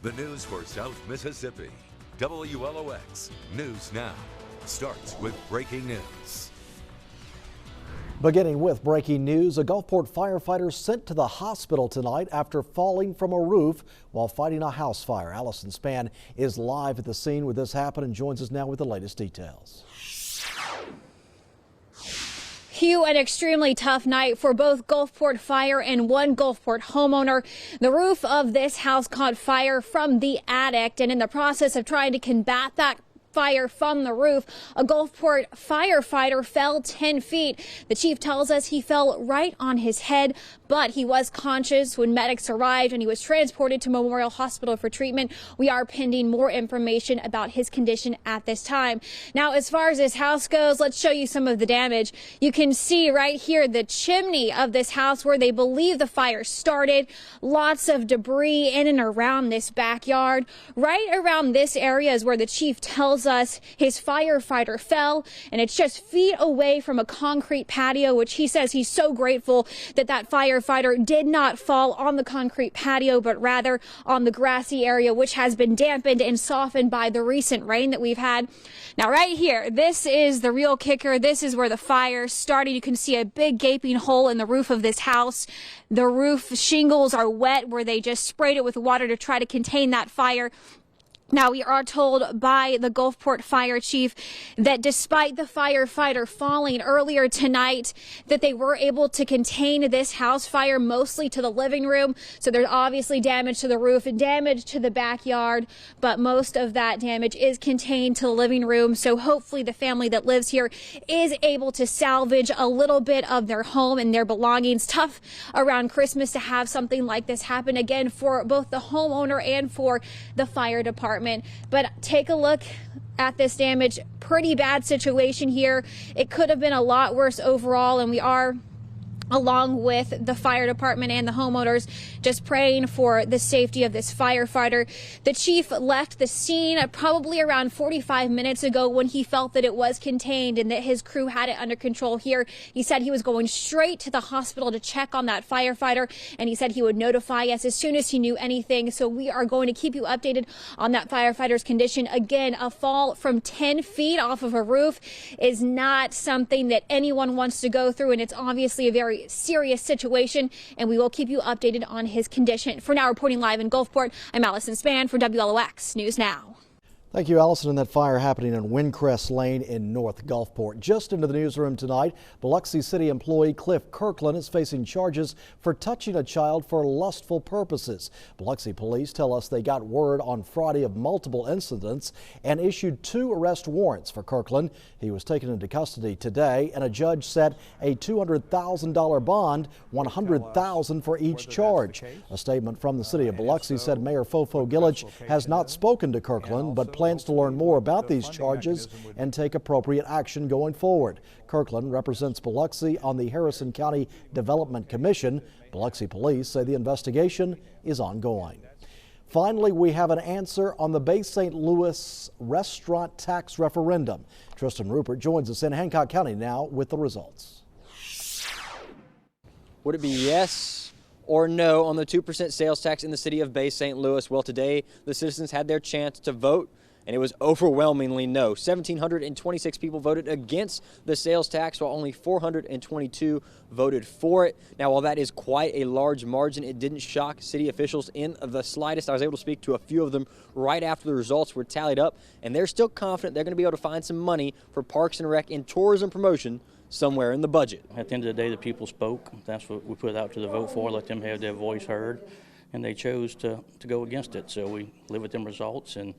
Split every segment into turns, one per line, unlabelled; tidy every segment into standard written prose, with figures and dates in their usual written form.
The news for South Mississippi. WLOX News Now starts with breaking news.
Beginning with breaking news, a Gulfport firefighter sent to the hospital tonight after falling from a roof while fighting a house fire. Allison Spann is live at the scene where this happened and joins us now with the latest details.
Hugh, an extremely tough night for both Gulfport Fire and one Gulfport homeowner. The roof of this house caught fire from the attic, and in the process of trying to combat that fire from the roof, a Gulfport firefighter fell 10 feet. The chief tells us he fell right on his head, but he was conscious when medics arrived and he was transported to Memorial Hospital for treatment. We are pending more information about his condition at this time. Now, as far as this house goes, let's show you some of the damage. You can see right here the chimney of this house where they believe the fire started. Lots of debris in and around this backyard. Right around this area is where the chief tells us his firefighter fell, and it's just feet away from a concrete patio, which he says he's so grateful that that firefighter did not fall on the concrete patio, but rather on the grassy area, which has been dampened and softened by the recent rain that we've had. Now, right here, this is the real kicker. This is where the fire started. You can see a big gaping hole in the roof of this house. The roof shingles are wet where they just sprayed it with water to try to contain that fire. Now, we are told by the Gulfport fire chief that despite the firefighter falling earlier tonight, that they were able to contain this house fire mostly to the living room. So there's obviously damage to the roof and damage to the backyard, but most of that damage is contained to the living room. So hopefully the family that lives here is able to salvage a little bit of their home and their belongings. Tough around Christmas to have something like this happen again for both the homeowner and for the fire department. But take a look at this damage. Pretty bad situation here. It could have been a lot worse overall, and we are, along with the fire department and the homeowners, just praying for the safety of this firefighter. The chief left the scene probably around 45 minutes ago when he felt that it was contained and that his crew had it under control here. He said he was going straight to the hospital to check on that firefighter, and he said he would notify us as soon as he knew anything. So we are going to keep you updated on that firefighter's condition. Again, a fall from 10 feet off of a roof is not something that anyone wants to go through, and it's obviously a very serious situation, and we will keep you updated on his condition. For now, reporting live in Gulfport, I'm Allison Spann for WLOX News Now.
Thank you, Allison. And that fire happening in Windcrest Lane in North Gulfport. Just into the newsroom tonight, Biloxi City employee Cliff Kirkland is facing charges for touching a child for lustful purposes. Biloxi police tell us they got word on Friday of multiple incidents and issued 2 arrest warrants for Kirkland. He was taken into custody today, and a judge set a $200,000 bond, $100,000 for each charge. A statement from the city of Biloxi said Mayor Fofo Gillich has not spoken to Kirkland, but plans to learn more about these charges and take appropriate action going forward. Kirkland represents Biloxi on the Harrison County Development Commission. Biloxi police say the investigation is ongoing. Finally, we have an answer on the Bay St. Louis restaurant tax referendum. Tristan Rupert joins us in Hancock County now with the results.
Would it be yes or no on the 2% sales tax in the city of Bay St. Louis? Well, today the citizens had their chance to vote, and it was overwhelmingly no. 1,726 people voted against the sales tax, while only 422 voted for it. Now, while that is quite a large margin, it didn't shock city officials in the slightest. I was able to speak to a few of them right after the results were tallied up, and they're still confident they're going to be able to find some money for Parks and Rec and tourism promotion somewhere in the budget.
At the end of the day, the people spoke. That's what we put out to the vote for, let them have their voice heard, and they chose to go against it. So we live with them results and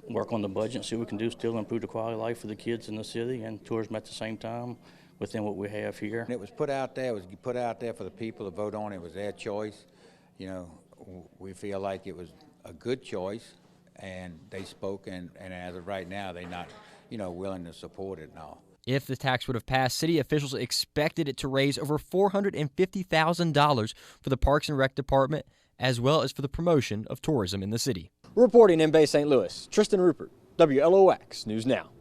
work on the budget and see what we can do still improve the quality of life for the kids in the city and tourism at the same time within what we have here.
It was put out there. It was put out there for the people to vote on. It was their choice. You know, we feel like it was a good choice, and they spoke, and as of right now, they're not, willing to support it now.
If the tax would have passed, city officials expected it to raise over $450,000 for the Parks and Rec Department, as well as for the promotion of tourism in the city. Reporting in Bay St. Louis, Tristan Rupert, WLOX News Now.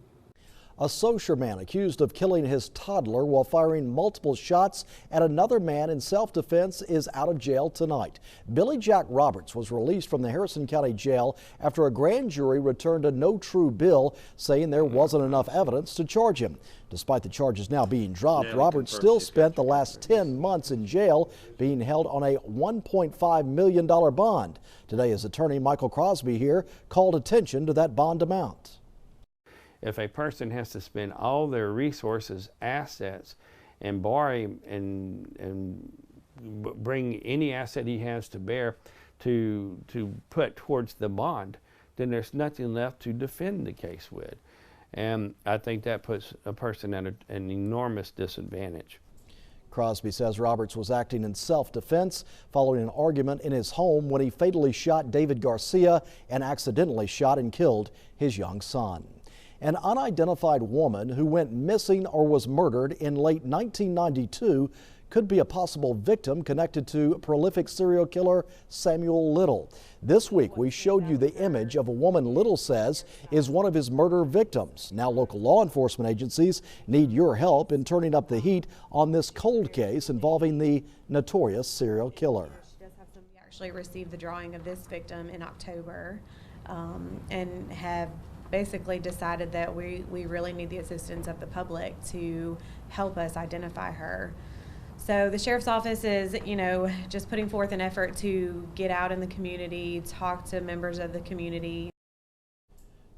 A Saucier man accused of killing his toddler while firing multiple shots at another man in self-defense is out of jail tonight. Billy Jack Roberts was released from the Harrison County Jail after a grand jury returned a no true bill saying there wasn't enough evidence to charge him. Despite the charges now being dropped, Roberts still spent the last 10 months in jail, being held on a $1.5 million bond. Today, his attorney, Michael Crosby here, called attention to that bond amount.
If a person has to spend all their resources, assets, and borrow and bring any asset he has to bear to put towards the bond, then there's nothing left to defend the case with. And I think that puts a person at an enormous disadvantage.
Crosby says Roberts was acting in self-defense following an argument in his home when he fatally shot David Garcia and accidentally shot and killed his young son. An unidentified woman who went missing or was murdered in late 1992 could be a possible victim connected to prolific serial killer Samuel Little. This week, we showed you the image of a woman Little says is one of his murder victims. Now, local law enforcement agencies need your help in turning up the heat on this cold case involving the notorious serial killer.
We actually received the drawing of this victim in October and have basically decided that we really need the assistance of the public to help us identify her. So the sheriff's office is, just putting forth an effort to get out in the community, talk to members of the community.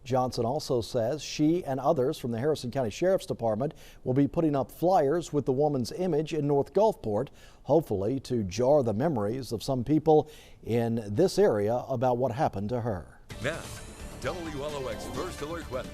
Johnson also says she and others from the Harrison County Sheriff's Department will be putting up flyers with the woman's image in North Gulfport, hopefully to jar the memories of some people in this area about what happened to her.
Now, WLOX First Alert Weather.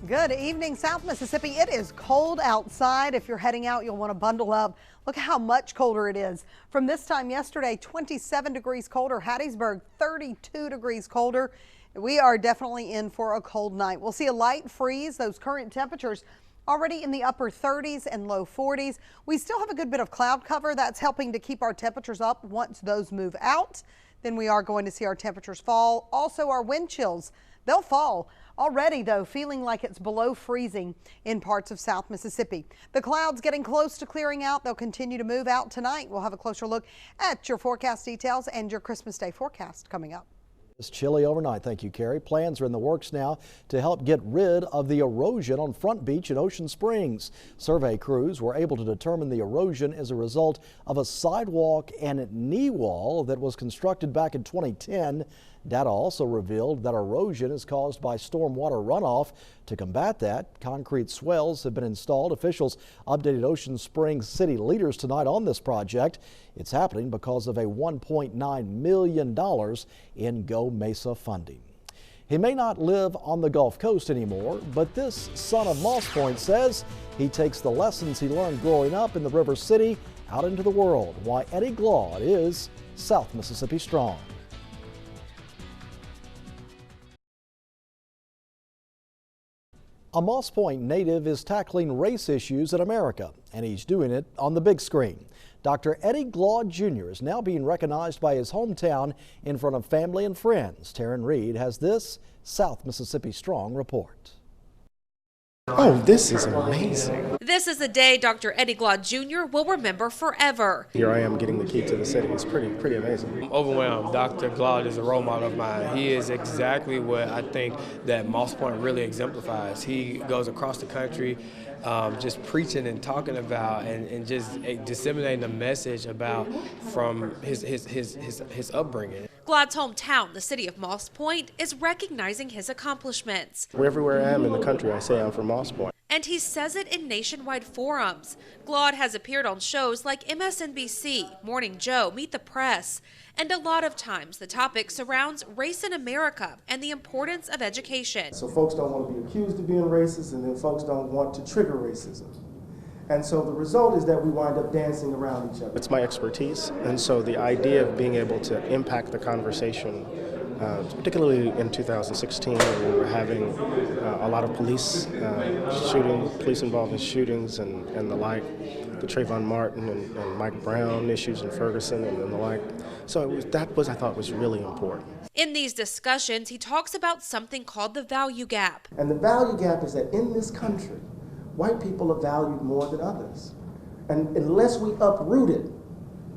Good evening, South Mississippi. It is cold outside. If you're heading out, you'll want to bundle up. Look how much colder it is. From this time yesterday, 27 degrees colder. Hattiesburg, 32 degrees colder. We are definitely in for a cold night. We'll see a light freeze. Those current temperatures already in the upper 30s and low 40s. We still have a good bit of cloud cover. That's helping to keep our temperatures up. Once those move out, then we are going to see our temperatures fall. Also, our wind chills, they'll fall. Already, though, feeling like it's below freezing in parts of South Mississippi. The clouds getting close to clearing out. They'll continue to move out tonight. We'll have a closer look at your forecast details and your Christmas Day forecast coming up.
It's chilly overnight. Thank you, Carrie. Plans are in the works now to help get rid of the erosion on Front Beach in Ocean Springs. Survey crews were able to determine the erosion is a result of a sidewalk and knee wall that was constructed back in 2010. Data also revealed that erosion is caused by stormwater runoff. To combat that, concrete swells have been installed. Officials updated Ocean Springs city leaders tonight on this project. It's happening because of a $1.9 million in Go Mesa funding. He may not live on the Gulf Coast anymore, but this son of Moss Point says he takes the lessons he learned growing up in the River City out into the world. Why Eddie Glaude is South Mississippi Strong. A Moss Point native is tackling race issues in America, and he's doing it on the big screen. Dr. Eddie Glaude Jr. is now being recognized by his hometown in front of family and friends. Taryn Reed has this South Mississippi Strong report.
Oh, this is amazing.
This is a day Dr. Eddie Glaude Jr. will remember forever.
Here I am getting the key to the city. It's pretty amazing.
I'm overwhelmed. Dr. Glaude is a role model of mine. He is exactly what I think that Moss Point really exemplifies. He goes across the country just preaching and talking about and just disseminating a message about from his upbringing.
Glaude's hometown, the city of Moss Point, is recognizing his accomplishments.
Everywhere I am in the country, I say I'm from Moss Point.
And he says it in nationwide forums. Glaude has appeared on shows like MSNBC, Morning Joe, Meet the Press, and a lot of times the topic surrounds race in America and the importance of education.
So folks don't want to be accused of being racist, and then folks don't want to trigger racism. And so the result is that we wind up dancing around each other. It's my expertise, and so the idea of being able to impact the conversation particularly in 2016 when we were having a lot of police involved in shootings and the like, the Trayvon Martin and Mike Brown issues in Ferguson and the like. So I thought was really important.
In these discussions, he talks about something called the value gap.
And the value gap is that in this country, white people are valued more than others. And unless we uproot it,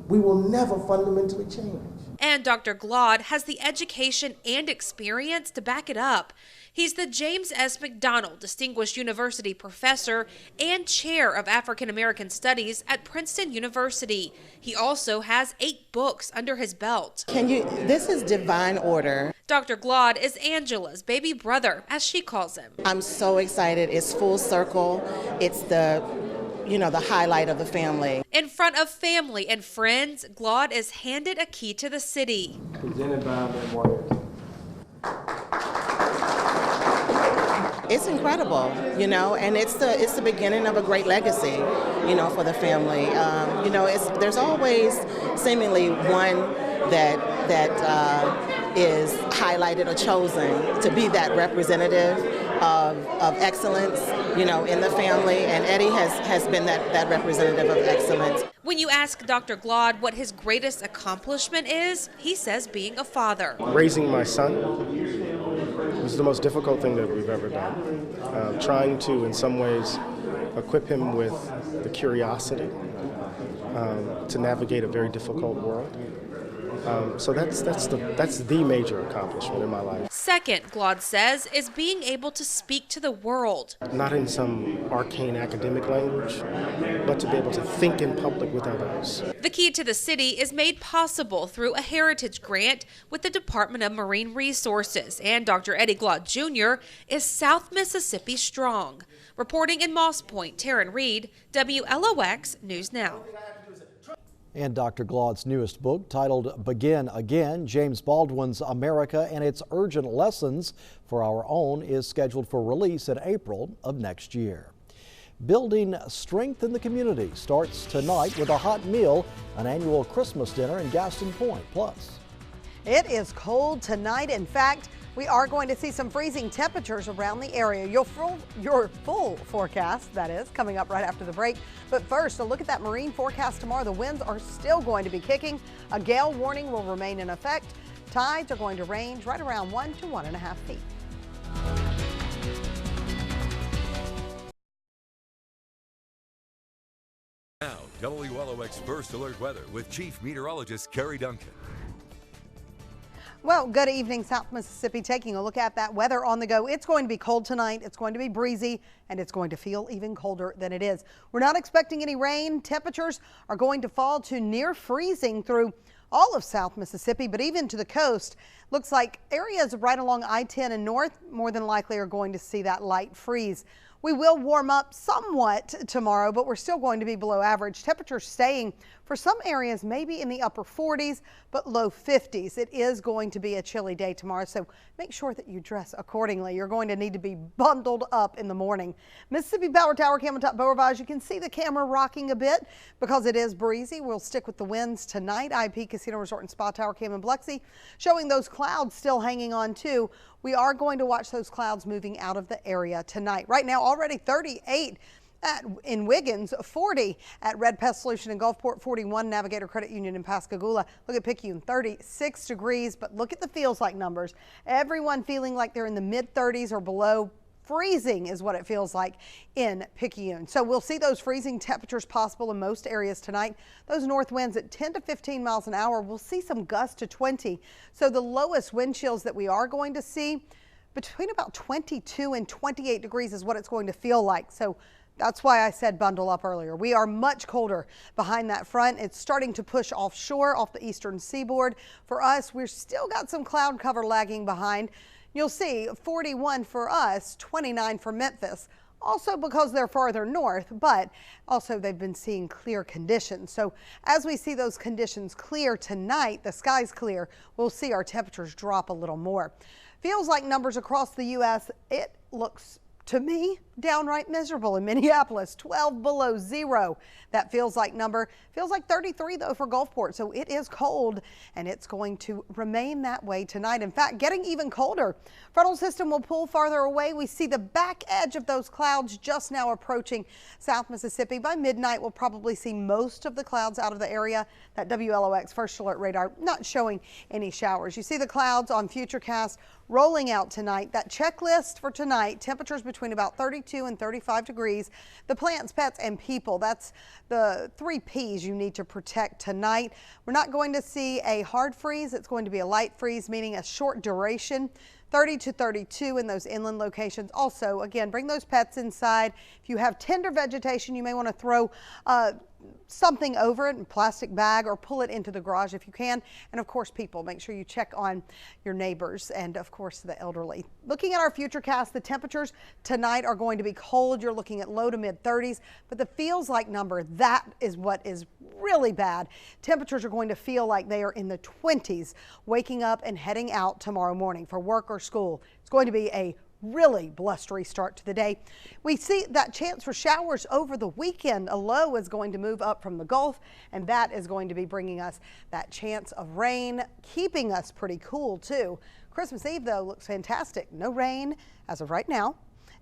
we will never fundamentally change.
And Dr. Glaude has the education and experience to back it up. He's the James S. McDonald Distinguished University Professor and Chair of African American Studies at Princeton University. He also has 8 books under his belt.
This is divine order.
Dr. Glaude is Angela's baby brother, as she calls him.
I'm so excited. It's full circle. It's the highlight of the family.
In front of family and friends, Glaude is handed a key to the city.
Presented by Meteorologist.
It's incredible, and it's the beginning of a great legacy, for the family. There's always seemingly one that is highlighted or chosen to be that representative of excellence, in the family, and Eddie has been that representative of excellence.
When you ask Dr. Glaude what his greatest accomplishment is, he says being a father.
Raising my son was the most difficult thing that we've ever done. Trying to, in some ways, equip him with the curiosity to navigate a very difficult world. So that's the major accomplishment in my life.
Second, Glaude says, is being able to speak to the world.
Not in some arcane academic language, but to be able to think in public with others.
The key to the city is made possible through a heritage grant with the Department of Marine Resources, and Dr. Eddie Glaude Jr. is South Mississippi strong. Reporting in Moss Point, Taryn Reed, WLOX News Now.
And Dr. Glaude's newest book, titled Begin Again, James Baldwin's America and Its Urgent Lessons for Our Own, is scheduled for release in April of next year. Building strength in the community starts tonight with a hot meal, an annual Christmas dinner in Gaston Point. Plus,
it is cold tonight. In fact, we are going to see some freezing temperatures around the area. Your full forecast, that is, coming up right after the break. But first, a look at that marine forecast tomorrow. The winds are still going to be kicking. A gale warning will remain in effect. Tides are going to range right around 1 to 1.5 feet.
Now, WLOX First Alert Weather with Chief Meteorologist Carrie Duncan.
Well, good evening, South Mississippi. Taking a look at that weather on the go. It's going to be cold tonight. It's going to be breezy, and it's going to feel even colder than it is. We're not expecting any rain. Temperatures are going to fall to near freezing through all of South Mississippi, but even to the coast. Looks like areas right along I-10 and north more than likely are going to see that light freeze. We will warm up somewhat tomorrow, but we're still going to be below average. Temperatures staying for some areas maybe in the upper 40s, but low 50s. It is going to be a chilly day tomorrow, so make sure that you dress accordingly. You're going to need to be bundled up in the morning. Mississippi Power Tower cam on top Beaurivage. You can see the camera rocking a bit because it is breezy. We'll stick with the winds tonight. IP Casino Resort and Spa Tower cam in Biloxi showing those clouds still hanging on too. We are going to watch those clouds moving out of the area tonight. Right now, already 38 in Wiggins, 40 at Red Pest Solution in Gulfport, 41 Navigator Credit Union in Pascagoula. Look at Picayune, 36 degrees, but look at the feels like numbers. Everyone feeling like they're in the mid 30s or below. Freezing is what it feels like in Picayune. So we'll see those freezing temperatures possible in most areas tonight. Those north winds at 10 to 15 miles an hour. We'll see some gusts to 20. So the lowest wind chills that we are going to see between about 22 and 28 degrees is what it's going to feel like. So that's why I said bundle up earlier. We are much colder behind that front. It's starting to push offshore off the eastern seaboard. For us, we've still got some cloud cover lagging behind. You'll see 41 for us, 29 for Memphis, also because they're farther north, but also they've been seeing clear conditions. So as we see those conditions clear tonight, the sky's clear, we'll see our temperatures drop a little more. Feels like numbers across the U.S., it looks To me, downright miserable in Minneapolis, 12 below zero. That feels like number. Feels like 33 though for Gulfport, so it is cold and it's going to remain that way tonight. In fact, getting even colder. Frontal system will pull farther away. We see the back edge of those clouds just now approaching South Mississippi. By midnight, we'll probably see most of the clouds out of the area. That WLOX first alert radar not showing any showers. You see the clouds on Futurecast rolling out tonight. That checklist for tonight, temperatures between about 32 and 35 degrees. The plants, pets, and people, that's the 3 Ps you need to protect tonight. We're not going to see a hard freeze. It's going to be a light freeze, meaning a short duration. 30 to 32 in those inland locations. Also, again, bring those pets inside. If you have tender vegetation, you may want to throw something over it in a plastic bag or pull it into the garage if you can. And of course, people, make sure you check on your neighbors and of course the elderly. Looking at our Futurecast, the temperatures tonight are going to be cold. You're looking at low to mid 30s, but the feels like number, that is what is really bad. Temperatures are going to feel like they are in the 20s, waking up and heading out tomorrow morning for work or school. It's going to be a really blustery start to the day. We see that chance for showers over the weekend. A low is going to move up from the Gulf, and that is going to be bringing us that chance of rain, keeping us pretty cool too. Christmas Eve, though, looks fantastic. No rain as of right now.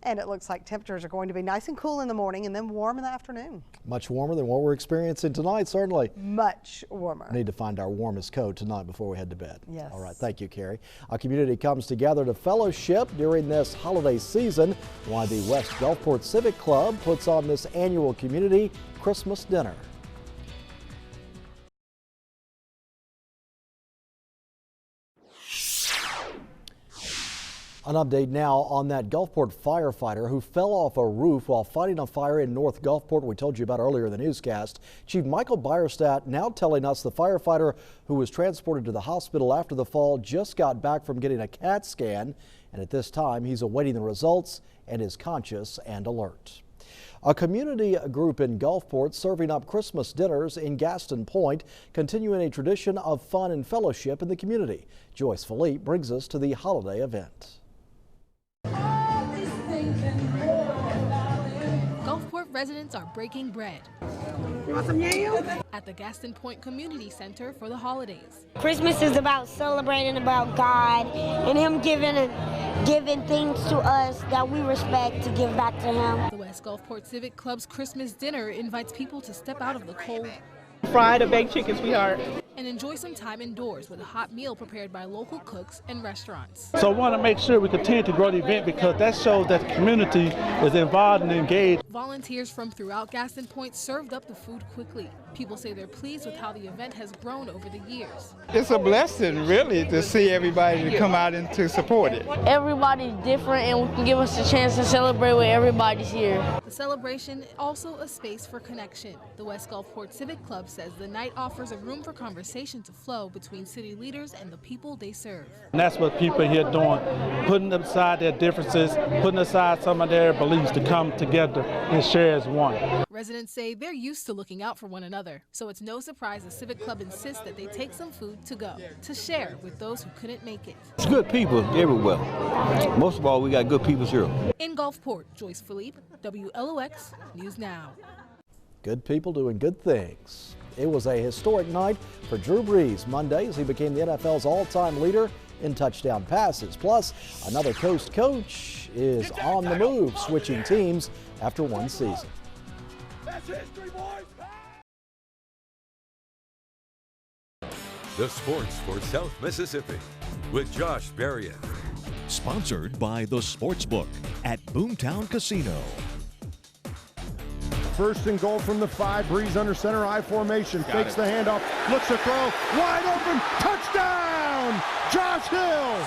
And it looks like temperatures are going to be nice and cool in the morning and then warm in the afternoon.
Much warmer than what we're experiencing tonight, certainly.
Much warmer.
Need to find our warmest coat tonight before we head to bed.
Yes.
All right, thank you, Carrie. Our community comes together to fellowship during this holiday season. Why the West Gulfport Civic Club puts on this annual community Christmas dinner. An update now on that Gulfport firefighter who fell off a roof while fighting a fire in North Gulfport. We told you about earlier in the newscast. Chief Michael Bierstadt now telling us the firefighter who was transported to the hospital after the fall just got back from getting a CAT scan, and at this time he's awaiting the results and is conscious and alert. A community group in Gulfport serving up Christmas dinners in Gaston Point, continuing a tradition of fun and fellowship in the community. Joyce Philippe brings us to the holiday event.
Gulfport residents are breaking bread at the Gaston Point Community Center for the holidays.
Christmas is about celebrating about God and Him giving things to us that we respect to give back to Him.
The West Gulfport Civic Club's Christmas dinner invites people to step out of the cold,
fried or baked chicken, sweetheart,
and enjoy some time indoors with a hot meal prepared by local cooks and restaurants.
So I want to make sure we continue to grow the event because that shows that the community is involved and engaged.
Volunteers from throughout Gaston Point served up the food quickly. People say they're pleased with how the event has grown over the years.
It's a blessing, really, to see everybody to come out and to support it.
Everybody's different and can give us a chance to celebrate with everybody's here.
The celebration is also a space for connection. The West Gulfport Civic Club says the night offers a room for conversation to flow between city leaders and the people they serve.
And that's what people here are doing, putting aside their differences, putting aside some of their beliefs to come together and share as one.
Residents say they're used to looking out for one another, so it's no surprise the Civic Club insists that they take some food to go, to share with those who couldn't make it.
It's good people everywhere. Most of all, we got good people here.
In Gulfport, Joyce Philippe, WLOX News Now.
Good people doing good things. It was a historic night for Drew Brees Monday as he became the NFL's all-time leader in touchdown passes. Plus, another Coast coach is on the move, switching teams after one season.
That's history, boys! The Sports for South Mississippi with Josh Berrien.
Sponsored by The Sportsbook at Boomtown Casino.
First and goal from the 5. Brees under center, I formation. Fakes the handoff. Looks to throw. Wide open. Touchdown! Josh Hill!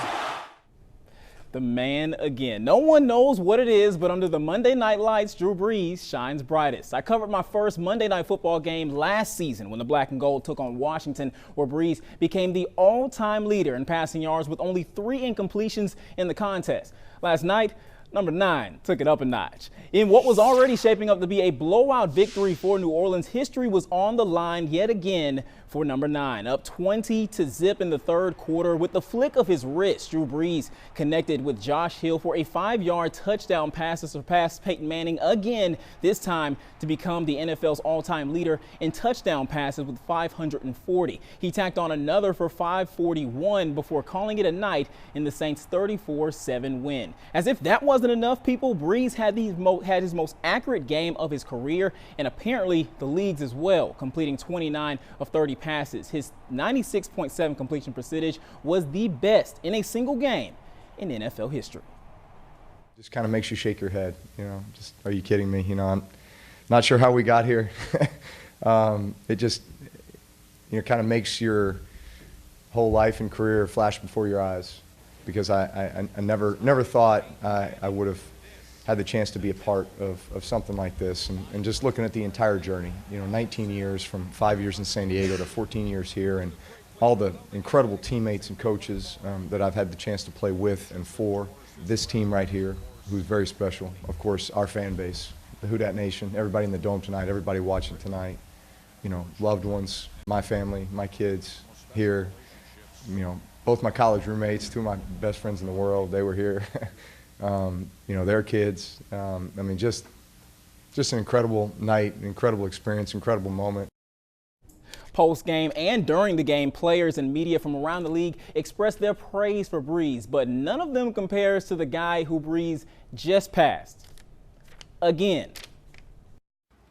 The man again. No one knows what it is, but under the Monday night lights, Drew Brees shines brightest. I covered my first Monday night football game last season when the Black and Gold took on Washington, where Brees became the all-time leader in passing yards with only 3 incompletions in the contest. Last night, Number 9 took it up a notch. In what was already shaping up to be a blowout victory for New Orleans, history was on the line yet again for number 9. Up 20-0 in the third quarter with the flick of his wrist. Drew Brees connected with Josh Hill for a 5-yard touchdown pass to surpass Peyton Manning again, this time to become the NFL's all-time leader in touchdown passes with 540. He tacked on another for 541 before calling it a night in the Saints' 34-7 win. As if that wasn't enough, people, Brees had his most accurate game of his career and apparently the league's as well, completing 29 of 30 passes. His 96.7 completion percentage was the best in a single game in NFL history.
Just kind of makes you shake your head, you know, just, are you kidding me? You know, I'm not sure how we got here. It just, you know, kind of makes your whole life and career flash before your eyes, because I never thought I would have had the chance to be a part of something like this, and just looking at the entire journey, you know, 19 years from 5 years in San Diego to 14 years here, and all the incredible teammates and coaches that I've had the chance to play with and for. This team right here, who's very special. Of course, our fan base, the Who Dat Nation, everybody in the Dome tonight, everybody watching tonight, you know, loved ones, my family, my kids here, you know, both my college roommates, 2 of my best friends in the world, they were here. You know, their kids. I mean, just an incredible night, incredible experience, incredible moment.
Post-game and during the game, players and media from around the league expressed their praise for Brees, but none of them compares to the guy who Brees just passed. Again.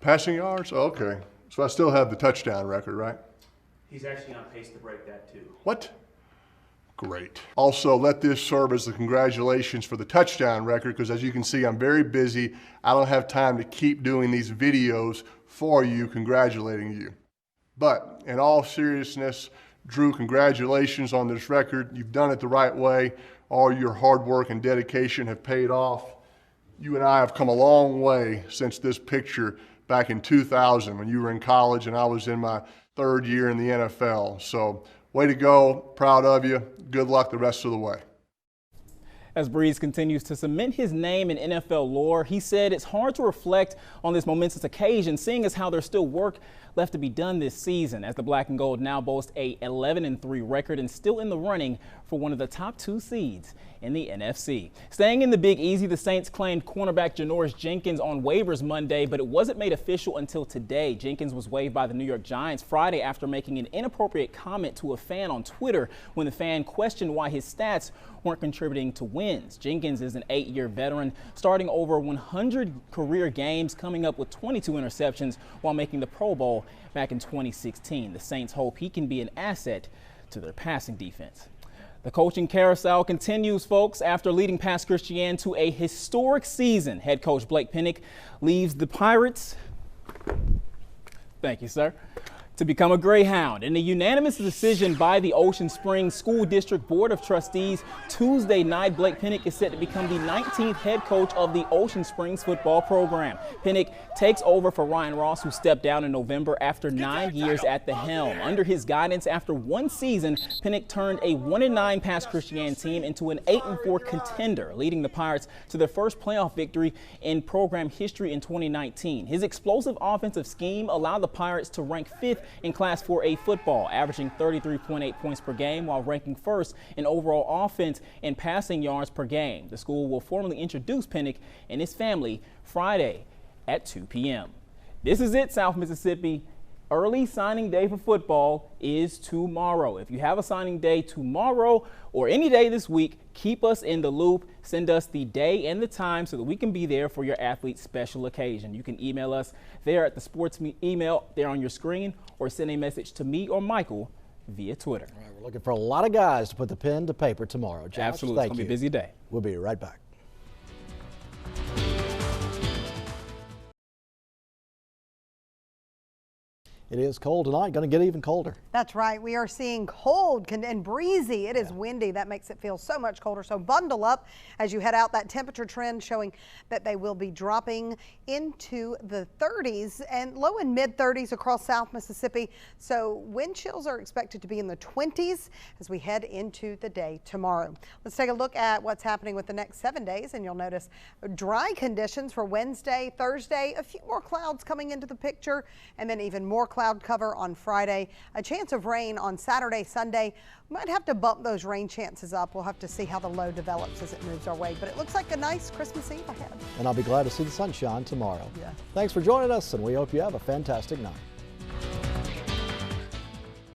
Passing yards? Okay. So I still have the touchdown record, right?
He's actually on pace to break that too.
What? Great. Also, let this serve as the congratulations for the touchdown record, because as you can see, I'm very busy. I don't have time to keep doing these videos for you, congratulating you. But in all seriousness, Drew, congratulations on this record. You've done it the right way. All your hard work and dedication have paid off. You and I have come a long way since this picture back in 2000 when you were in college and I was in my 3rd year in the NFL. So way to go, proud of you. Good luck the rest of the way.
As Brees continues to cement his name in NFL lore, he said it's hard to reflect on this momentous occasion, seeing as how there's still work left to be done this season, as the Black and Gold now boast a 11-3 record and still in the running for one of the top 2 seeds in the NFC. Staying in the Big Easy, the Saints claimed cornerback Janoris Jenkins on waivers Monday, but it wasn't made official until today. Jenkins was waived by the New York Giants Friday after making an inappropriate comment to a fan on Twitter when the fan questioned why his stats weren't contributing to wins. Jenkins is an 8-year veteran, starting over 100 career games, coming up with 22 interceptions while making the Pro Bowl back in 2016. The Saints hope he can be an asset to their passing defense. The coaching carousel continues, folks. After leading Pass Christian to a historic season, head coach Blake Pinnick leaves the Pirates, thank you, sir, to become a Greyhound. In a unanimous decision by the Ocean Springs School District Board of Trustees, Tuesday night, Blake Pinnick is set to become the 19th head coach of the Ocean Springs football program. Pinnick takes over for Ryan Ross, who stepped down in November after 9 years at the helm. Under his guidance, after 1 season, Pinnick turned a 1-9 Pass Christian team into an 8-4 contender, leading the Pirates to their first playoff victory in program history in 2019. His explosive offensive scheme allowed the Pirates to rank 5th in Class 4A football, averaging 33.8 points per game while ranking 1st in overall offense and passing yards per game. The school will formally introduce Pinnick and his family Friday at 2 p.m. This is it, South Mississippi. Early signing day for football is tomorrow. If you have a signing day tomorrow or any day this week, keep us in the loop. Send us the day and the time so that we can be there for your athlete's special occasion. You can email us there at the sports email there on your screen, or send a message to me or Michael via Twitter.
All right, we're looking for a lot of guys to put the pen to paper tomorrow. Josh,
absolutely. It's going to be a busy day.
We'll be right back. It is cold tonight, going to get even colder.
That's right. We are seeing cold and breezy. It is windy. That makes it feel so much colder. So bundle up as you head out. That temperature trend showing that they will be dropping into the 30s and low and mid 30s across South Mississippi. So wind chills are expected to be in the 20s as we head into the day tomorrow. Let's take a look at what's happening with the next 7 days, and you'll notice dry conditions for Wednesday, Thursday, a few more clouds coming into the picture, and then even more cloud cover on Friday. A chance of rain on Saturday, Sunday. We might have to bump those rain chances up. We'll have to see how the low develops as it moves our way, but it looks like a nice Christmas Eve ahead.
And I'll be glad to see the sunshine tomorrow.
Yeah.
Thanks for joining us, and we hope you have a fantastic night.